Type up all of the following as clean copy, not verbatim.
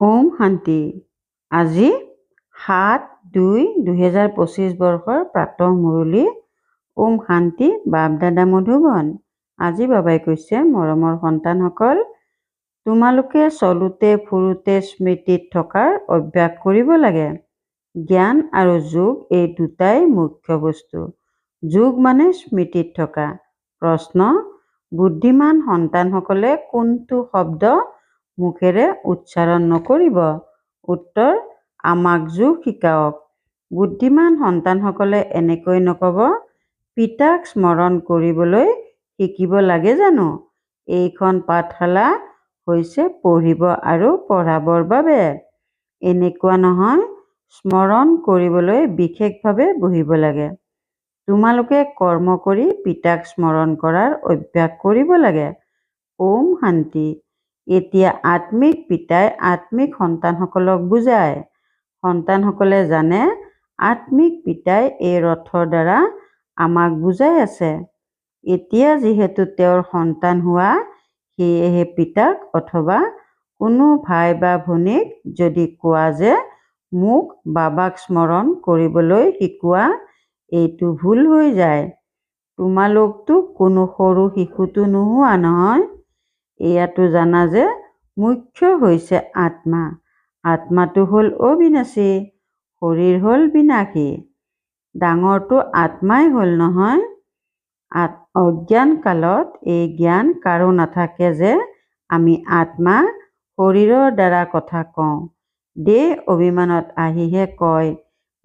ওম শান্তি। আজি ৭-২-২০২৫ বৰ্ষৰ প্ৰাতঃ মুৰলী। ওম শান্তি। বাপ-দাদা মধুবন। আজি বাবাই কৈছে, মৰমৰ সন্তানসকল, তোমালোকে চলোতে ফুৰোতে স্মৃতিত থকাৰ অভ্যাস কৰিব লাগে। জ্ঞান আৰু যোগ এই দুটাই মুখ্য বস্তু। যোগ মানে স্মৃতিত থকা। প্ৰশ্ন: বুদ্ধিমান সন্তানসকলে কোনটো শব্দ মুখেৰে উচ্চাৰণ নকৰিব? উত্তৰ: আমাক যোগ শিকাওক। বুদ্ধিমান সন্তানসকলে এনেকৈ নকব, পিতাক স্মৰণ কৰিবলৈ শিকিব লাগে জানো? এইখন পাঠশালা হৈছে পঢ়িব আৰু পঢ়াবৰ বাবে। এনেকুৱা নহয়, স্মৰণ কৰিবলৈ বিশেষভাৱে বহিব লাগে। তোমালোকে কৰ্ম কৰি পিতাক স্মৰণ কৰাৰ অভ্যাস কৰিব লাগে। ওম শান্তি। এতিয়া আত্মিক পিতাই আত্মিক সন্তানসকলক বুজায়। সন্তানসকলে জানে আত্মিক পিতাই এই ৰথৰ দ্বাৰা আমাক বুজাই আছে। এতিয়া যিহেতু তেওঁৰ সন্তান হোৱা, সেয়েহে পিতাক অথবা কোনো ভাই বা ভনীক যদি কোৱা যে মোক বাবাক স্মৰণ কৰিবলৈ শিকোৱা, এইটো ভুল হৈ যায়। তোমালোকতো কোনো সৰু শিশুটো নোহোৱা নহয়। এয়াতো জানা যে মুখ্য হৈছে আত্মা। আত্মাটো হ'ল অবিনাশী, শৰীৰ হ'ল বিনাশী। ডাঙৰটো আত্মাই হ'ল নহয়। অজ্ঞান কালত এই জ্ঞান কাৰো নাথাকে যে আমি আত্মা, শৰীৰৰ দ্বাৰা কথা কওঁ। দেহ অভিমানত আহিহে কয়,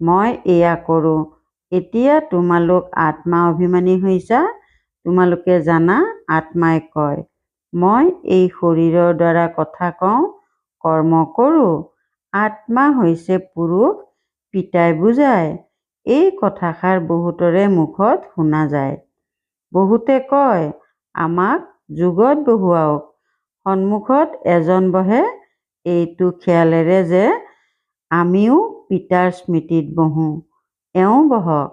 মই এয়া কৰোঁ। এতিয়া তোমালোক আত্মা অভিমানী হৈছা। তোমালোকে জানা আত্মাই কয়, মই এই শৰীৰৰ দ্বাৰা কথা কওঁ, কৰ্ম কৰোঁ। আত্মা হৈছে পুৰুষ, পিতাই বুজায়। এই কথাষাৰ বহুতৰে মুখত শুনা যায়। বহুতে কয়, আমাক যোগত বহুৱাওক। সন্মুখত এজন বহে এইটো খেয়ালেৰে যে আমিও পিতাৰ স্মৃতিত বহোঁ। এওঁ বহক।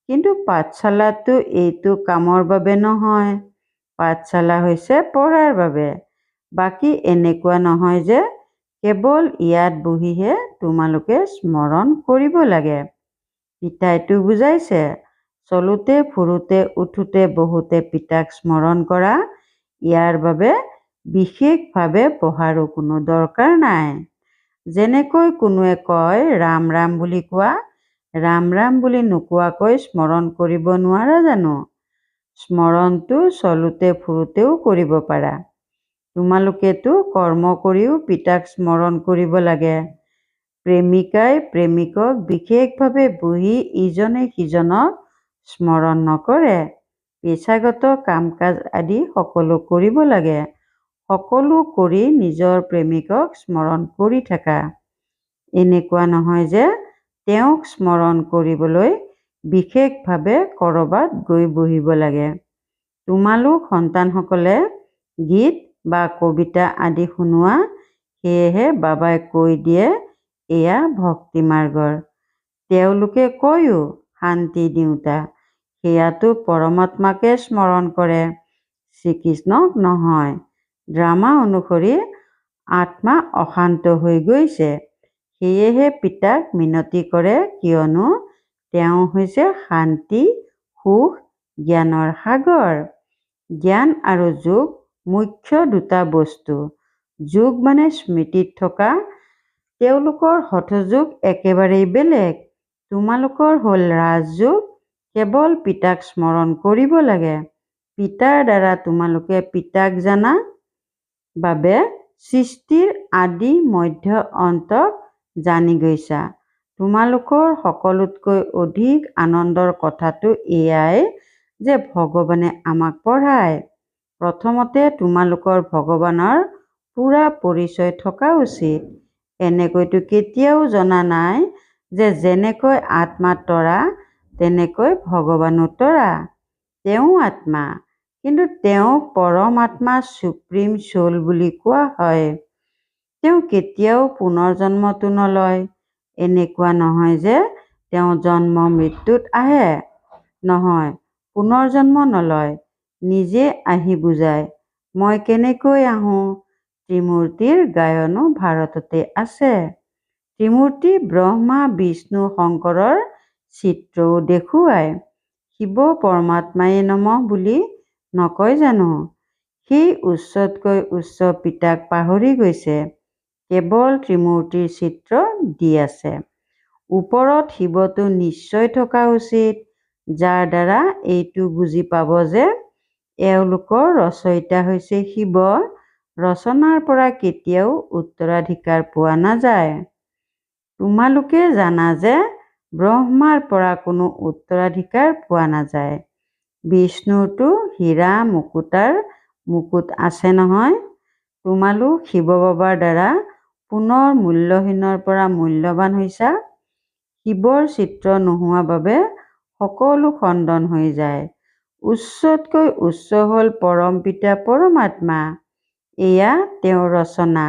কিন্তু পাঠশালাতো এইটো কামৰ বাবে নহয়। পাঠশালা হৈছে পঢ়াৰ বাবে। বাকী এনেকুৱা নহয় যে কেৱল ইয়াত বহিহে তোমালোকে স্মৰণ কৰিব লাগে। পিতাইতো বুজাইছে, চলোতে ফুৰোতে উঠোতে বহোতে পিতাক স্মৰণ কৰা। ইয়াৰ বাবে বিশেষভাৱে পঢ়াৰো কোনো দৰকাৰ নাই। যেনেকৈ কোনোৱে কয় ৰাম ৰাম বুলি কোৱা, ৰাম ৰাম বুলি নোকোৱাকৈ স্মৰণ কৰিব নোৱাৰা জানো? স্মৰণটো চলোতে ফুৰোতেও কৰিব পাৰা। তোমালোকেতো কৰ্ম কৰিও পিতাক স্মৰণ কৰিব লাগে। প্ৰেমিকাই প্ৰেমিকক বিশেষভাৱে বহি ইজনে সিজনক স্মৰণ নকৰে। পেচাগত কাম-কাজ আদি সকলো কৰিব লাগে। সকলো কৰি নিজৰ প্ৰেমিকক স্মৰণ কৰি থাকা। এনেকুৱা নহয় যে তেওঁক স্মৰণ কৰিবলৈ বিশেষভাৱে ক'ৰবাত গৈ বহিব লাগে। তোমালোক সন্তানসকলে গীত বা কবিতা আদি শুনোৱা, সেয়েহে বাবাই কৈ দিয়ে এয়া ভক্তি মাৰ্গৰ। তেওঁলোকে কয়ো শান্তি দিওঁতা, সেয়াতো পৰমাত্মাকে স্মৰণ কৰে, শ্ৰীকৃষ্ণক নহয়। ড্ৰামা অনুসৰি আত্মা অশান্ত হৈ গৈছে। সেয়েহে পিতাক মিনতি কৰে, কিয়নো তেওঁ হৈছে শান্তি, সুখ, জ্ঞানৰ সাগৰ। জ্ঞান আৰু যোগ মুখ্য দুটা বস্তু। যোগ মানে স্মৃতিত থকা। তেওঁলোকৰ হঠযোগ একেবাৰেই বেলেগ। তোমালোকৰ হ'ল ৰাজযোগ, কেৱল পিতাক স্মৰণ কৰিব লাগে। পিতাৰ দ্বাৰা তোমালোকে পিতাক জানা বাবে সৃষ্টিৰ আদি মধ্য অন্তক জানি গৈছা। তোমালোকৰ সকলোতকৈ অধিক আনন্দৰ কথাটো এয়াই যে ভগৱানে আমাক পঢ়ায়। প্ৰথমতে তোমালোকৰ ভগৱানৰ পূৰা পৰিচয় থকা উচিত। এনেকৈতো কেতিয়াও জনা নাই যে যেনেকৈ আত্মা তৰা, তেনেকৈ ভগৱানো তৰা। তেওঁ আত্মা, কিন্তু তেওঁক পৰম আত্মা চুপ্ৰিম চ'ল বুলি কোৱা হয়। তেওঁ কেতিয়াও পুনৰ্জন্মটো নলয়। এনেকুৱা নহয় যে তেওঁ জন্ম মৃত্যুত আহে। নহয়, পুনৰ্জন্ম নলয়। নিজে আহি বুজায়, মই কেনেকৈ আহোঁ, ত্ৰিমূৰ্তিৰ গায়নো ভাৰততে আছে। ত্ৰিমূৰ্তি ব্ৰহ্মা বিষ্ণু শংকৰৰ চিত্ৰও দেখুৱায়। শিৱ পৰমাত্মাই নমঃ বুলি নকয় জানো? সেই উচ্চতকৈ উচ্চ পিতাক পাহৰি গৈছে, কেৱল ত্ৰিমূৰ্তিৰ চিত্ৰ দি আছে। ওপৰত শিৱটো নিশ্চয় থকা উচিত, যাৰ দ্বাৰা এইটো বুজি পাব যে এওঁলোকৰ ৰচয়িতা হৈছে শিৱ। ৰচনাৰ পৰা কেতিয়াও উত্তৰাধিকাৰ পোৱা নাযায়। তোমালোকে জানা যে ব্ৰহ্মাৰ পৰা কোনো উত্তৰাধিকাৰ পোৱা নাযায়। বিষ্ণুৰতো হীৰা মুকুতাৰ মুকুট আছে নহয়। তোমালোক শিৱ বাবাৰ দ্বাৰা পুনৰ মূল্যহীনৰ পৰা মূল্যৱান হৈছা। শিৱৰ চিত্ৰ নোহোৱা বাবে সকলো খণ্ডন হৈ যায়। উচ্চতকৈ উচ্চ হ'ল পৰম পিতা পৰমাত্মা। এয়া তেওঁৰ ৰচনা।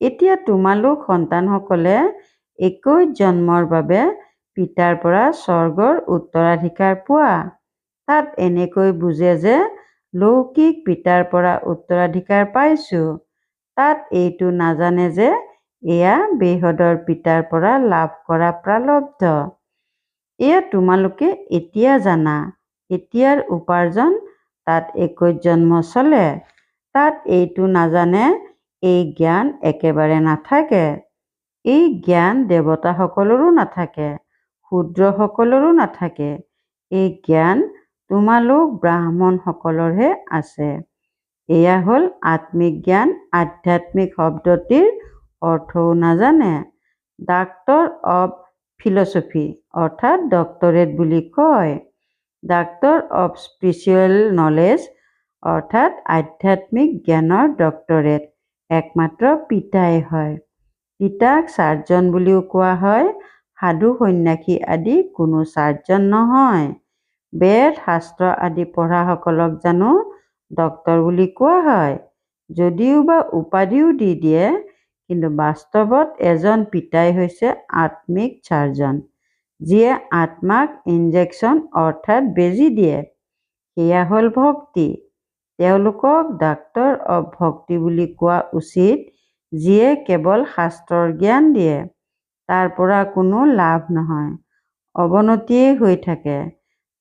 এতিয়া তোমালোক সন্তানসকলে 21 জন্মৰ বাবে পিতাৰ পৰা স্বৰ্গৰ উত্তৰাধিকাৰ পোৱা। তাত এনেকৈ বুজে যে লৌকিক পিতাৰ পৰা উত্তৰাধিকাৰ পাইছো। তাত এইটো নাজানে যে এয়া বেহদৰ পিতাৰ পৰা লাভ কৰা প্ৰাৰব্ধ। এয়া তোমালোকে এতিয়া জানা। এতিয়াৰ উপাৰ্জন তাত 21 জন্ম চলে। তাত এইটো নাজানে, এই জ্ঞান একেবাৰে নাথাকে। এই জ্ঞান দেৱতাসকলৰো নাথাকে, শূদ্ৰসকলৰো নাথাকে। এই জ্ঞান তোমালোক ব্ৰাহ্মণসকলৰহে আছে। এয়া হ'ল আত্মিক জ্ঞান। আধ্যাত্মিক শব্দটিৰ অৰ্থও নাজানে। ডাক্তৰ অৱ ফিলচফি অৰ্থাৎ ডক্টৰেট বুলি কয়। ডাক্তৰ অৱ স্পিৰিচুৱেল নলেজ অৰ্থাৎ আধ্যাত্মিক জ্ঞানৰ ডক্টৰেট একমাত্ৰ পিতাই হয়। পিতাক চাৰ্জন বুলিও কোৱা হয়। সাধু সন্ন্যাসী আদি কোনো চাৰ্জন নহয়। বেদ শাস্ত্ৰ আদি পঢ়াসকলক জানো ডক্তৰ বুলি কোৱা হয়? যদিও বা উপাধিও দি দিয়ে, কিন্তু বাস্তৱত এজন পিতাই হৈছে আত্মিক চাৰ্জন, যিয়ে আত্মাক ইনজেকশ্যন অৰ্থাৎ বেজী দিয়ে। সেয়া হ'ল ভক্তি। তেওঁলোকক ডাক্তৰ অৱ ভক্তি বুলি কোৱা উচিত, যিয়ে কেৱল শাস্ত্ৰৰ জ্ঞান দিয়ে। তাৰ পৰা কোনো লাভ নহয়, অৱনতিয়েই হৈ থাকে।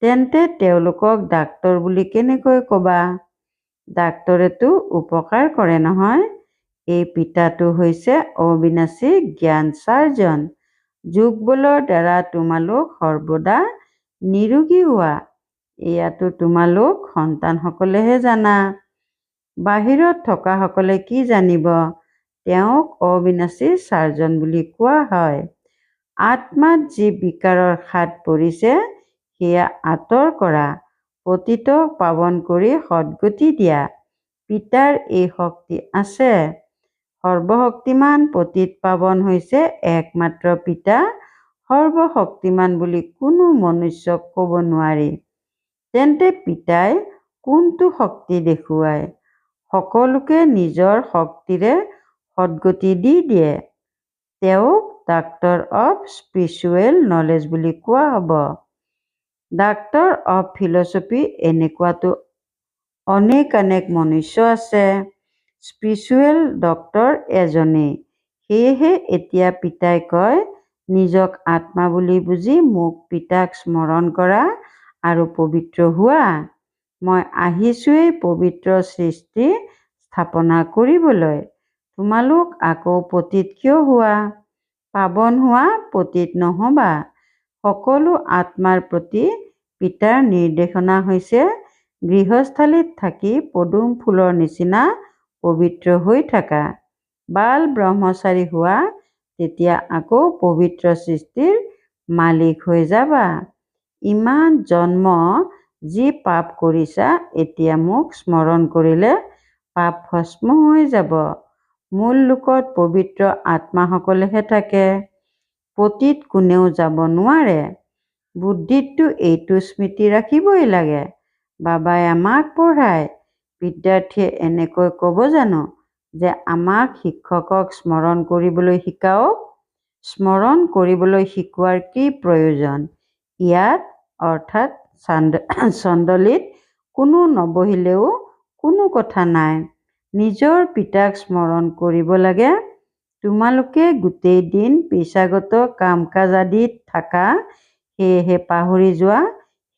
তেন্তে তেওঁলোকক ডাক্তৰ বুলি কেনেকৈ ক'বা? ডাক্তৰেতো উপকাৰ কৰে নহয়। এই পিতাটো হৈছে অবিনাশী জ্ঞান চাৰ্জন। যোগ বলৰ দ্বাৰা তোমালোক সৰ্বদা নিৰোগী হোৱা। এয়াতো তোমালোক সন্তানসকলেহে জানা। বাহিৰত থকাসকলে কি জানিব? তেওঁক অবিনাশী চাৰ্জন বুলি কোৱা হয়। আত্মাত যি বিকাৰৰ খাট পৰিছে, সেয়া আঁতৰ কৰা, পতিতক পাৱন কৰি সদ্গতি দিয়া। পিতাৰ এই শক্তি আছে। সৰ্বশক্তিমান পতিত পাৱন হৈছে একমাত্ৰ পিতা। সৰ্বশক্তিমান বুলি কোনো মনুষ্যক ক'ব নোৱাৰি। তেন্তে পিতাই কোনটো শক্তি দেখুৱায়? সকলোকে নিজৰ শক্তিৰে সদ্গতি দি দিয়ে। তেওঁক ডাক্তৰ অৱ স্পিৰিচুৱেল নলেজ বুলি কোৱা হ'ব। ডাক্তৰ অৱ ফিলচফি এনেকুৱাতো অনেক মনুষ্য আছে। স্পিৰিচুৱেল ডক্তৰ এজনেই। সেয়েহে এতিয়া পিতাই কয়, নিজক আত্মা বুলি বুজি মোক পিতাক স্মৰণ কৰা আৰু পবিত্ৰ হোৱা। মই আহিছোঁৱেই পবিত্ৰ সৃষ্টি স্থাপনা কৰিবলৈ। তোমালোক আকৌ পতিত কিয় হোৱা? পাৱন হোৱা, পতিত নহ'বা। সকলো আত্মাৰ প্ৰতি পিতাৰ নিৰ্দেশনা হৈছে গৃহস্থালীত থাকি পদুম ফুলৰ নিচিনা পবিত্ৰ হৈ থাকা। বাল ব্ৰহ্মচাৰী হোৱা, তেতিয়া আকৌ পবিত্ৰ সৃষ্টিৰ মালিক হৈ যাবা। ইমান জন্ম যি পাপ কৰিছা, এতিয়া মোক স্মৰণ কৰিলে পাপ ভস্ম হৈ যাব। মূল লোকত পবিত্ৰ আত্মাসকলেহে থাকে। পতিত কোনেও যাব নোৱাৰে। বুদ্ধিততো এইটো স্মৃতি ৰাখিবই লাগে। বাবাই আমাক পঢ়ায়। বিদ্যাৰ্থীয়ে এনেকৈ ক'ব জানো যে আমাক শিক্ষকক স্মৰণ কৰিবলৈ শিকাওক? স্মৰণ কৰিবলৈ শিকোৱাৰ কি প্ৰয়োজন? ইয়াত অৰ্থাৎ চণ্ডলীত কোনো নবহিলেও কোনো কথা নাই। নিজৰ পিতাক স্মৰণ কৰিব লাগে। তোমালোকে গোটেই দিন পেচাগত কাম কাজ আদিত থাকা, সেয়েহে পাহৰি যোৱা,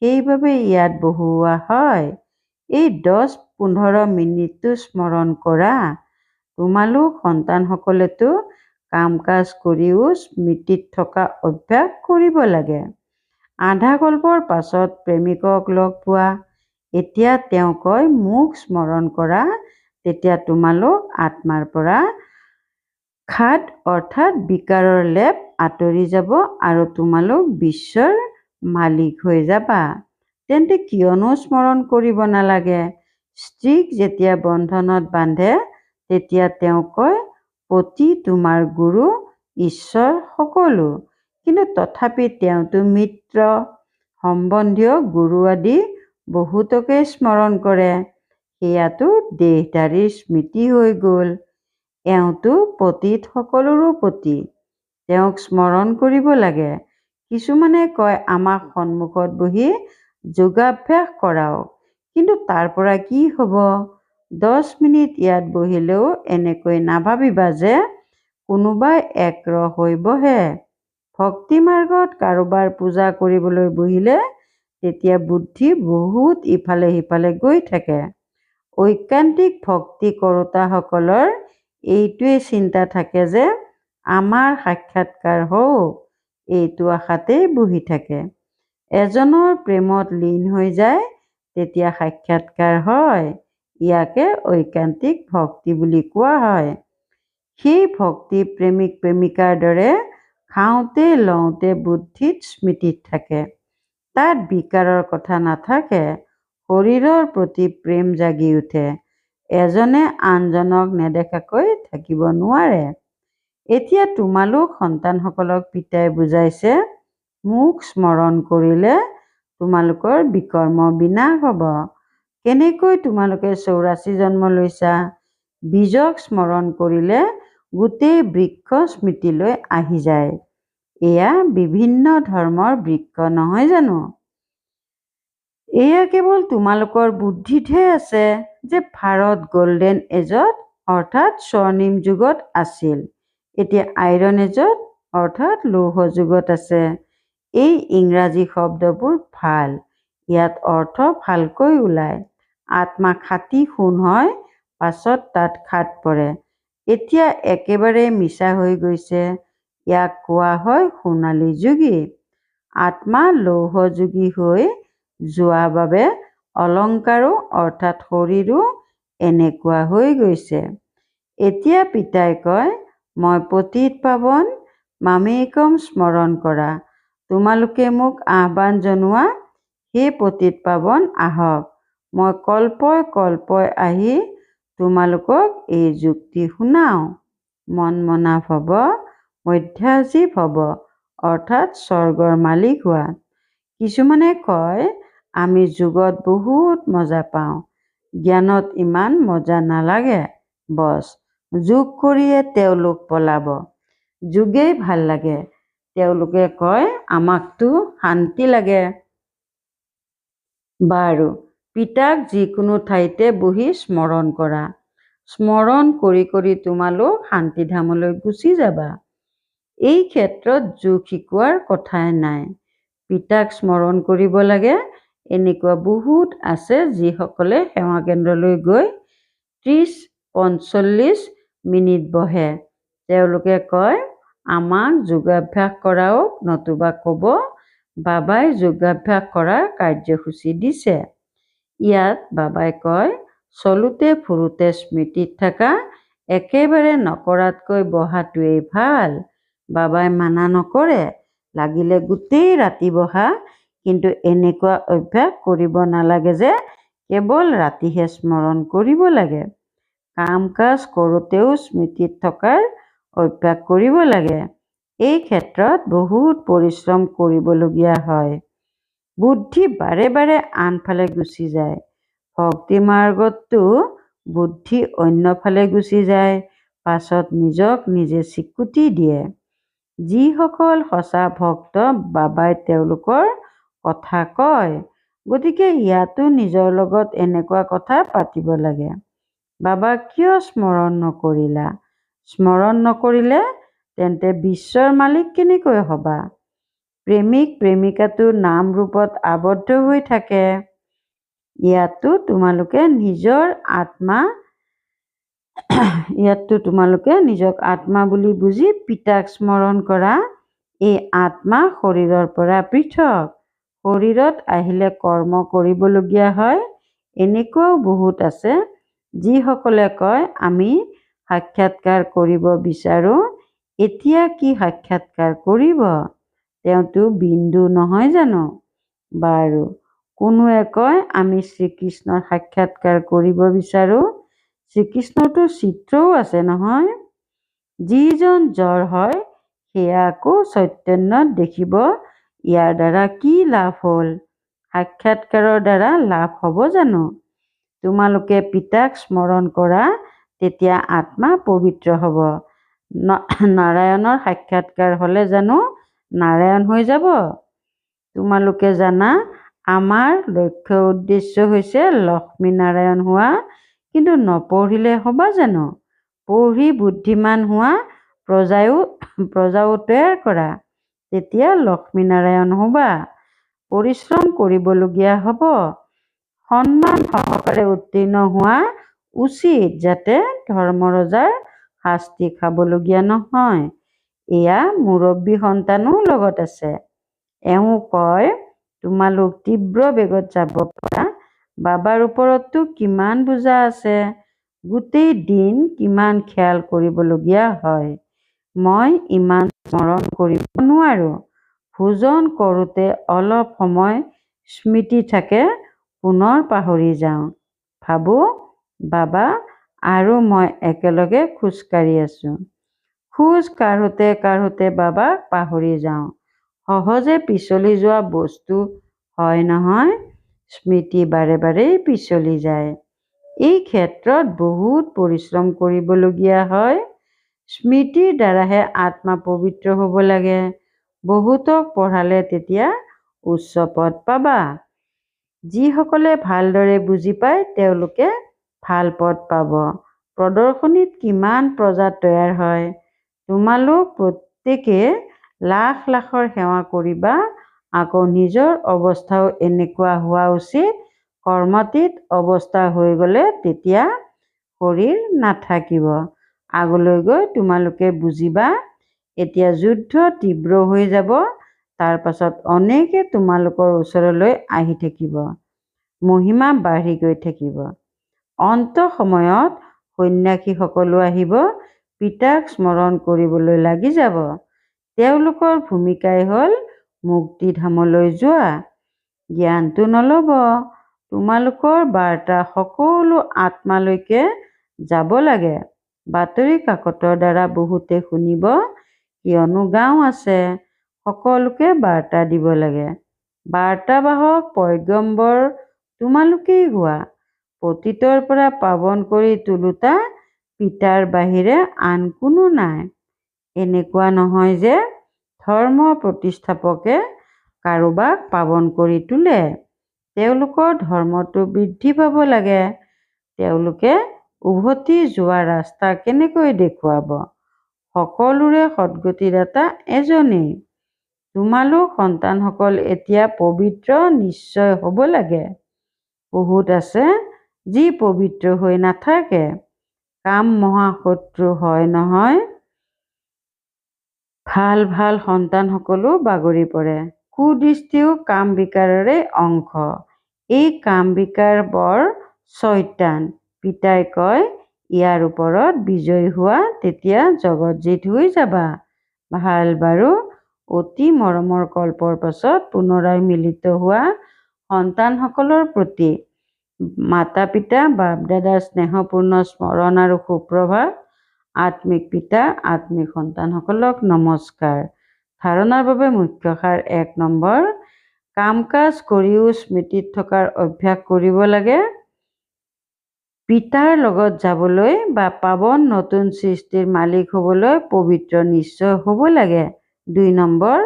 সেইবাবে ইয়াত বহুওৱা হয়। এই 10-15 মিনিটটো স্মৰণ কৰা। তোমালোক সন্তানসকলেতো কাম কাজ কৰিও স্মৃতিত থকা অভ্যাস কৰিব লাগে। আধা কল্পৰ পাছত প্ৰেমিকক লগ পোৱা। এতিয়া তেওঁ কয়, মোক স্মৰণ কৰা। তেতিয়া তোমালোক আত্মাৰ পৰা খাদ অৰ্থাৎ বিকাৰৰ লেপ আঁতৰি যাব আৰু তোমালোক বিশ্বৰ মালিক হৈ যাবা। তেন্তে কিয়নো স্মৰণ কৰিব নালাগে? স্ত্ৰীক যেতিয়া বন্ধনত বান্ধে তেতিয়া তেওঁ কয়, পতি তোমাৰ গুৰু, ঈশ্বৰ সকলো। কিন্তু তথাপি তেওঁতো মিত্ৰ, সম্বন্ধীয়, গুৰু আদি বহুতকে স্মৰণ কৰে। সেয়াতো দেহধাৰীৰ স্মৃতি হৈ গ'ল। এওঁতো পতিত সকলোৰো পতি। তেওঁক স্মৰণ কৰিব লাগে। কিছুমানে কয়, আমাক সন্মুখত বহি যোগাভ্যাস কৰাওক। কিন্তু তাৰ পৰা কি হ'ব? 10 মিনিট ইয়াত বহিলেও এনেকৈ নাভাবিবা যে কোনোবাই একৰহ হৈ বহে। ভক্তি মাৰ্গত কাৰোবাৰ পূজা কৰিবলৈ বহিলে তেতিয়া বুদ্ধি বহুত ইফালে সিফালে গৈ থাকে। ঐকান্তিক ভক্তি কৰোঁতাসকলৰ এইটোৱেই চিন্তা থাকে যে আমাৰ সাক্ষাৎকাৰ হওক, এইটো আশাতেই বহি থাকে। এজনৰ প্ৰেমত লীন হৈ যায়, তেতিয়া সাক্ষাৎকাৰ হয়। ইয়াকে ঐকান্তিক ভক্তি বুলি কোৱা হয়। সেই ভক্তি প্ৰেমিক প্ৰেমিকাৰ দৰে খাওঁতে লওঁতে বুদ্ধিত স্মৃতিত থাকে। তাত বিকাৰৰ কথা নাথাকে। শৰীৰৰ প্ৰতি প্ৰেম জাগি উঠে। এজনে আনজনক নেদেখাকৈ থাকিব নোৱাৰে। এতিয়া তোমালোক সন্তানসকলক পিতাই বুজাইছে, মোক স্মৰণ কৰিলে তোমালোকৰ বিকৰ্ম বিনাশ হ'ব। কেনেকৈ তোমালোকে 84 জন্ম লৈছা? বীজক স্মৰণ কৰিলে গোটেই বৃক্ষ স্মৃতিলৈ আহি যায়। এয়া বিভিন্ন ধৰ্মৰ বৃক্ষ নহয় জানো? এয়া কেৱল তোমালোকৰ বুদ্ধিতহে আছে যে ভাৰত গল্ডেন এজত অৰ্থাৎ স্বৰ্ণিম যুগত আছিল। এতিয়া আইৰণ এজত অৰ্থাৎ লৌহ যুগত আছে। এই ইংৰাজী শব্দবোৰ ভাল। ইয়াত অৰ্থ ভালকৈ ওলায়। আত্মা খাঁটি সোণ হয়, পাছত তাত খাদ পৰে। এতিয়া একেবাৰে মিছা হৈ গৈছে। ইয়াক কোৱা হয় সোণালী যুগী। আত্মা লৌহযুগী হৈ যোৱা বাবে অলংকাৰো অৰ্থাৎ শৰীৰো এনেকুৱা হৈ গৈছে। এতিয়া পিতাই কয়, মই পতিত পাৱন মামেকম স্মৰণ কৰা। তোমালোকে মোক আহ্বান জনোৱা, হে পতিত পাৱন আহক। মই কল্পই কল্পই আহি তোমালোকক এই যুক্তি শুনাওঁ। মনমনা ভৱ, মধ্যাজীৱ ভৱ অৰ্থাৎ স্বৰ্গৰ মালিক হোৱা। কিছুমানে কয়, আমি যোগত বহুত মজা পাওঁ, জ্ঞানত ইমান মজা নালাগে। বছ, যোগ কৰিয়ে তেওঁলোক পলাব। যোগেই ভাল লাগে। তেওঁলোকে কয়, আমাকতো শান্তি লাগে। বাৰু, পিতাক যিকোনো ঠাইতে বহি স্মৰণ কৰা। স্মৰণ কৰি কৰি তোমালোক শান্তিধামলৈ গুচি যাবা। এই ক্ষেত্ৰত যোগ শিকোৱাৰ কথাই নাই। পিতাক স্মৰণ কৰিব লাগে। এনেকুৱা বহুত আছে যিসকলে সেৱা কেন্দ্ৰলৈ গৈ 30-45 মিনিট বহে। তেওঁলোকে কয়, আমাক যোগাভ্যাস কৰাওক, নতুবা ক'ব, বাবাই যোগাভ্যাস কৰাৰ কাৰ্যসূচী দিছে। ইয়াত বাবাই কয়, চলোতে ফুৰোতে স্মৃতিত থকা, একেবাৰে নকৰাতকৈ বহাটোৱেই ভাল। বাবাই মানা নকৰে, লাগিলে গোটেই ৰাতি বহা, কিন্তু এনেকুৱা অভ্যাস কৰিব নালাগে যে কেৱল ৰাতিহে স্মৰণ কৰিব লাগে। কাম কাজ কৰোঁতেও স্মৃতিত থকাৰ অভ্যাস কৰিব লাগে। এই ক্ষেত্ৰত বহুত পৰিশ্ৰম কৰিবলগীয়া হয়। বুদ্ধি বাৰে বাৰে আনফালে গুচি যায়। ভক্তি মাৰ্গততো বুদ্ধি অন্যফালে গুচি যায়, পাছত নিজক নিজে স্বীকৃতি দিয়ে। যিসকল সঁচা ভক্ত, বাবাই তেওঁলোকৰ কথা কয়। গতিকে ইয়াতো নিজৰ লগত এনেকুৱা কথা পাতিব লাগে। বাবাক কিয় স্মৰণ নকৰিলা? স্মৰণ নকৰিলে তেন্তে বিশ্বৰ মালিক কেনেকৈ হ'বা? প্ৰেমিক প্ৰেমিকাটো নাম ৰূপত আবদ্ধ হৈ থাকে। ইয়াতো তোমালোকে নিজক আত্মা বুলি বুজি পিতাক স্মৰণ কৰা। এই আত্মা শৰীৰৰ পৰা পৃথক। শৰীৰত আহিলে কৰ্ম কৰিবলগীয়া হয়। এনেকুৱাও বহুত আছে যিসকলে কয় আমি সাক্ষাৎকাৰ কৰিব বিচাৰোঁ। এতিয়া কি সাক্ষাৎকাৰ কৰিব? তেওঁতো বিন্দু নহয় জানো? বাৰু, কোনোৱে কয় আমি শ্ৰীকৃষ্ণৰ সাক্ষাৎকাৰ কৰিব বিচাৰোঁ। শ্ৰীকৃষ্ণৰতো চিত্ৰও আছে নহয়। যিজন জ্বৰ হয় সেয়া আকৌ চৈতন্যত দেখিব। ইয়াৰ দ্বাৰা কি লাভ হ'ল? সাক্ষাৎকাৰৰ দ্বাৰা লাভ হ'ব জানো? তোমালোকে পিতাক স্মৰণ কৰা, তেতিয়া আত্মা পবিত্ৰ হ'ব। নাৰায়ণৰ সাক্ষাৎকাৰ হ'লে জানো নাৰায়ণ হৈ যাব? তোমালোকে জানা আমাৰ লক্ষ্য উদ্দেশ্য হৈছে লক্ষ্মীনাৰায়ণ হোৱা। কিন্তু নপঢ়িলে হ'বা জানো? পঢ়ি বুদ্ধিমান হোৱা, প্ৰজাও তৈয়াৰ কৰা, তেতিয়া লক্ষ্মীনাৰায়ণ হ'বা। পৰিশ্ৰম কৰিবলগীয়া হ'ব। সন্মান সহকাৰে উত্তীৰ্ণ হোৱা উচিত, যাতে ধৰ্মৰজাৰ শাস্তি খাবলগীয়া নহয়। এয়া মুৰব্বী সন্তানো লগত আছে। এওঁ কয় তোমালোক তীব্ৰ বেগত যাব পাৰা। বাবাৰ ওপৰততো কিমান বোজা আছে। গোটেই দিন কিমান খেয়াল কৰিবলগীয়া হয়। মই ইমান স্মৰণ কৰিব নোৱাৰোঁ। ভোজন কৰোঁতে অলপ সময় স্মৃতি থাকে, পুনৰ পাহৰি যাওঁ। ভাবোঁ বাবা আৰু মই একেলগে খোজকাঢ়ি আছোঁ। খোজ কাঢ়োতে কাঢ়োতে বাবাক পাহৰি যাওঁ। সহজে পিছলি যোৱা বস্তু হয় নহয়, স্মৃতি বাৰে বাৰেই পিছলি যায়। এই ক্ষেত্ৰত বহুত পৰিশ্ৰম কৰিবলগীয়া হয়। স্মৃতিৰ দ্বাৰাহে আত্মা পবিত্ৰ হ'ব লাগে। বহুতক পঢ়ালে তেতিয়া উচ্চ পদ পাবা। যিসকলে ভালদৰে বুজি পায় তেওঁলোকে ভাল পদ পাব। প্ৰদৰ্শনীত কিমান প্ৰজা তৈয়াৰ হয়। তোমালোক প্ৰত্যেকে লাখ লাখৰ সেৱা কৰিবা। আকৌ নিজৰ অৱস্থাও এনেকুৱা হোৱা উচিত। কৰ্মাতীত অৱস্থা হৈ গ'লে তেতিয়া শৰীৰ নাথাকিব। আগলৈ গৈ তোমালোকে বুজিবা। এতিয়া যুদ্ধ তীব্ৰ হৈ যাব। তাৰ পাছত অনেকে তোমালোকৰ ওচৰলৈ আহি থাকিব। মহিমা বাঢ়ি গৈ থাকিব। অন্ত সময়ত সন্ন্যাসীসকলো আহিব। পিতাক স্মৰণ কৰিবলৈ লাগি যাব। তেওঁলোকৰ ভূমিকাই হ'ল মুক্তিধামলৈ যোৱা। জ্ঞানটো নল'ব। তোমালোকৰ বাৰ্তা সকলো আত্মালৈকে যাব লাগে। বাতৰি কাকতৰ দ্বাৰা বহুতে শুনিব, কিয়নো গাঁও আছে। সকলোকে বাৰ্তা দিব লাগে। বাৰ্তাবাহক পয়গম্বৰ তোমালোকেই হোৱা। পতিতৰ পৰা পাৱন কৰি তোলোতা পিতাৰ বাহিৰে আন কোনো নাই। এনেকুৱা নহয় যে ধৰ্ম প্ৰতিষ্ঠাপকে কাৰোবাক পাৱন কৰি তোলে। তেওঁলোকৰ ধৰ্মটো বৃদ্ধি পাব লাগে। তেওঁলোকে উভতি যোৱা ৰাস্তা কেনেকৈ দেখুৱাব? সকলোৰে সদ্গতিদাতা এজনেই। তোমালোক সন্তানসকল এতিয়া পবিত্ৰ নিশ্চয় হ'ব লাগে। বহুত আছে যি পবিত্ৰ হৈ নাথাকে। কাম মহাশত্ৰু হয় নহয়। ভাল ভাল সন্তানসকলো বাগৰি পৰে। কুদৃষ্টিও কাম বিকাৰৰে অংশ। এই কাম বিকাৰ বৰ চৈতান। পিতাই কয় ইয়াৰ ওপৰত বিজয়ী হোৱা, তেতিয়া জগতজিত হৈ যাবা। ভাল বাৰু। অতি মৰমৰ কল্পৰ পাছত পুনৰাই মিলিত হোৱা সন্তানসকলৰ প্ৰতি মাতা পিতা বাপ দাদাৰ স্নেহপূৰ্ণ স্মৰণ আৰু সুপ্ৰভাত। আত্মিক পিতা আত্মিক সন্তানসকলক নমস্কাৰ। ধাৰণাৰ বাবে মুখ্য সাৰ ১ নম্বৰ, কাম কাজ কৰিও স্মৃতিত থকাৰ অভ্যাস কৰিব লাগে। পিতাৰ লগত যাবলৈ বা পাৱন নতুন সৃষ্টিৰ মালিক হ'বলৈ পবিত্ৰ নিশ্চয় হ'ব লাগে। ২ নম্বৰ,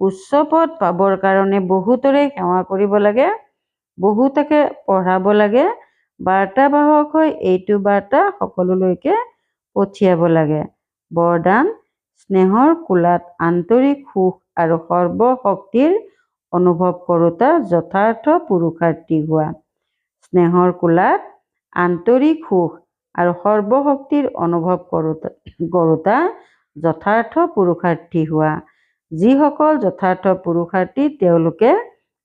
উচ্চ পদ পাবৰ কাৰণে বহুতৰে সেৱা কৰিব লাগে। বহুতকে পঢ়াব লাগে। বাৰ্তাবাহক হৈ এইটো বাৰ্তা সকলোলৈকে পঠিয়াব লাগে। বৰদান: স্নেহৰ কোলাত আন্তৰিক সুখ আৰু সৰ্বশক্তিৰ অনুভৱ কৰোঁতা যথাৰ্থ পুৰুষাৰ্থী হোৱা। স্নেহৰ কোলাত আন্তৰিক সুখ আৰু সৰ্বশক্তিৰ অনুভৱ কৰোঁতা যথাৰ্থ পুৰুষাৰ্থী হোৱা। যিসকল যথাৰ্থ পুৰুষাৰ্থী তেওঁলোকে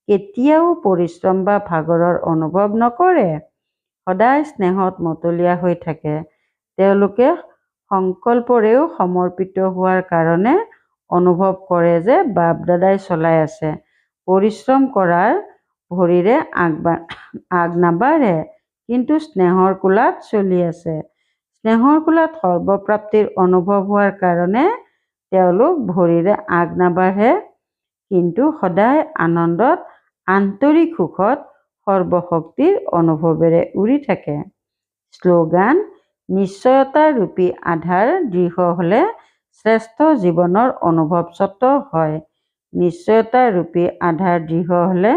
কেতিয়াও পৰিশ্ৰম বা ভাগৰৰ অনুভৱ নকৰে, সদায় স্নেহত মতলীয়া হৈ থাকে। তেওঁলোকে সংকল্পৰেও সমৰ্পিত হোৱাৰ কাৰণে অনুভৱ কৰে যে বাপ দাদাই চলাই আছে। পৰিশ্ৰম কৰাৰ ভৰিৰে আগ নাবাঢ়ে, কিন্তু স্নেহৰ কোলাত চলি আছে। স্নেহৰ কোলাত সৰ্বপ্ৰাপ্তিৰ অনুভৱ হোৱাৰ কাৰণে তেওঁলোক ভৰিৰে আগ নাবাঢ়ে, কিন্তু সদায় আনন্দত, আন্তৰিক সুখত, সৰ্বশক্তিৰ অনুভৱেৰে উৰি থাকে। শ্লোগান: নিশ্চয়তা ৰূপী আধাৰ দৃঢ় হ'লে শ্ৰেষ্ঠ জীৱনৰ অনুভৱ স্বত হয়। নিশ্চয়তা ৰূপী আধাৰ দৃঢ় হ'লে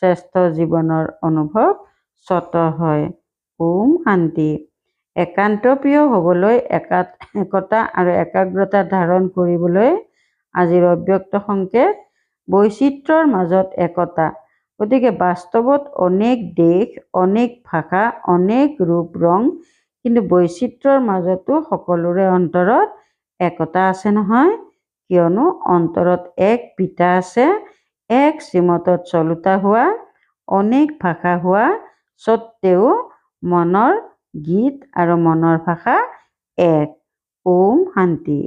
শ্ৰেষ্ঠ জীৱনৰ অনুভৱ স্বত হয়। ওম শান্তি। একান্ত প্ৰিয় হ'বলৈ, একতা আৰু একাগ্ৰতা ধাৰণ কৰিবলৈ আজিৰ অব্যক্ত সংকেত: বৈচিত্ৰ্যৰ মাজত একতা। গতিকে বাস্তৱত অনেক দেশ, অনেক ভাষা, অনেক ৰূপ ৰং, কিন্তু বৈচিত্ৰ্যৰ মাজতো সকলোৰে অন্তৰত একতা আছে নহয়। কিয়নো অন্তৰত এক পিতা আছে, এক শ্ৰীমতত চলোতা হোৱা, অনেক ভাষা হোৱা স্বত্তেও মনৰ গীত আৰু মনৰ ভাষা এক। ওম শান্তি।